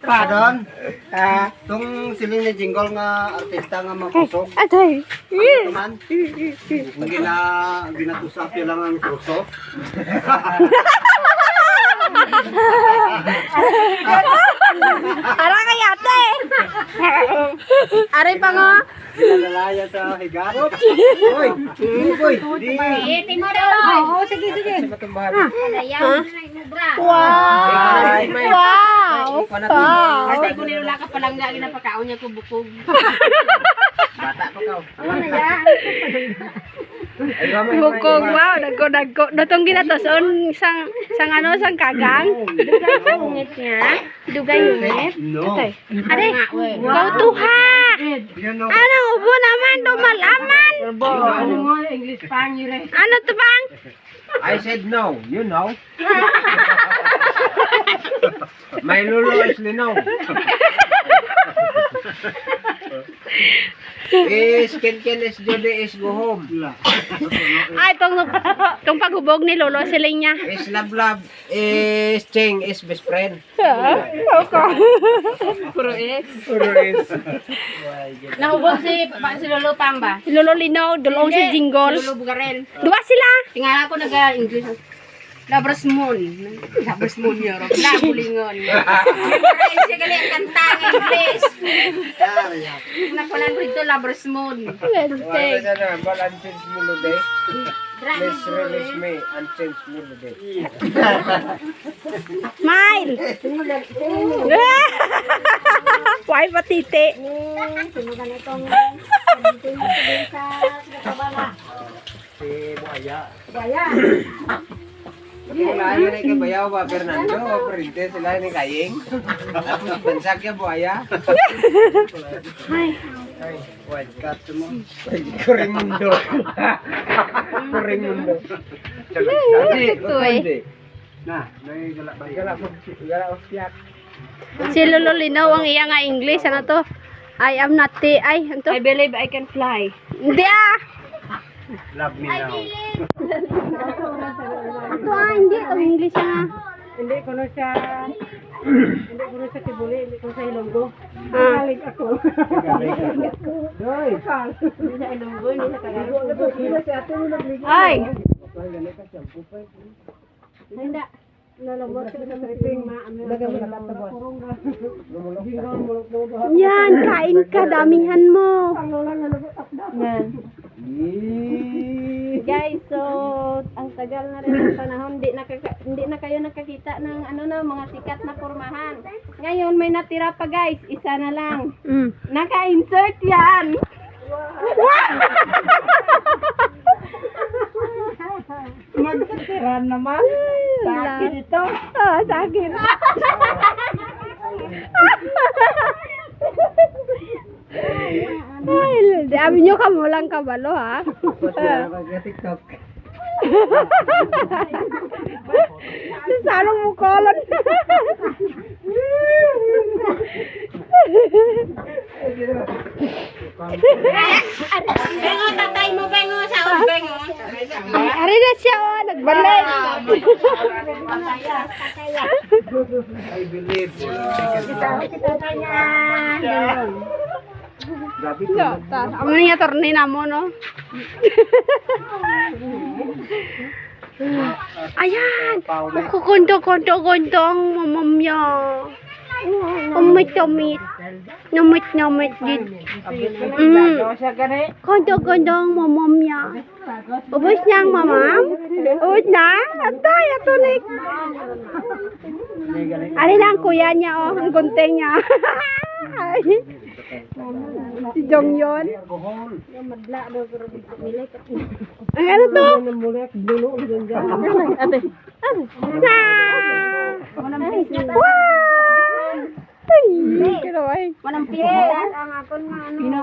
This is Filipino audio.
Pa doon. Tung siling ni Jingle nga artista nga makusog. Atay. Naman. Ginatusap yun lang ang kuso. Ara kay ate. Aray pa nga. Ginalaya sa higat. Uy! Uy! Di! Timo daw. Oo, sige. Dayaw na inubra. Wow. Wow. Wow. Kasi kung nilula ka palang lagi na pagkaon niya kubukog. Bata pa ka. Bukog, wow, nagko. Datong ginatoson sang kagang. Dugay ungit niya. Dugay ungit. No. Aray, kau tuha. Anong ubo naman, dumalaman. Ano mo English pangire. Ano to bang? I said no. You know. My lulu is lino. Ken is Judy is go home. Ay, tong paghubog ni Lolo siling niya. Is love is Cheng is best friend. Puro is. Puro is. Nahubog si Lolo Pang ba? Si Lolo Lino, dulong si Jingle. Lolo Bugarel. Dua sila. Tingala ko nag-English. Labras moon. Labras moon yun. Labulingon. Ay, siya gali ang kanta ng English. Nakulan ko dito, labras moon. Unchanged melody. Please release me. Unchanged melody. Smile. Why patiti? Si Buaya. Sila ni kay Bayaw ba Fernando o Printe sila ni Kaying. Tapos bansak ya Buaya. Ay, White cat mo. Kurimundo. Kurimundo. Jadi, nah, may gala siyak. si Lolo Lino ang iya nga English. Ano to? I am not ay, ano to? I believe I can fly. Hindi ah. Love me now. Ito hindi. Ito English nga. Hindi ko na siya Tibuli, hindi ko sa Ilonggo. Ah. Ako. Doy. Hindi sa Ilonggo, hindi sa Tagalog. Ay. Hindi. Nalamot ko sa tripping Yan, kain ka. Damihan mo. Yan. Guys, so ang tagal na rin ng panahon, hindi na kayo nakakita ng mga sikat na pormahan. Ngayon may natira pa guys, isa na lang. Naka-insert yan. Magtira naman. Sa akin ito. Ah, sa akin. Ay, sabi nyo ka mo lang kabalo ha. TikTok. Sarong mo kolon. Bengo, tatay mo, bengo, sa bengo. Ari na siya oh, nagbalik. I believe. Grabe to. Amo niya torni na mo no. Ayan. Kukunto ang mamamya. Umit. Namit din. Kunto ang mamamya. Ubus niya ang mamam? Ubus na? Atay, atunik. Ari na ang kuya niya oh, ang gunting niya. Si Jong yun. Ang ano to? Ate. Wow! Ay, kinaway. Manang piyes. Ang akon nga ano.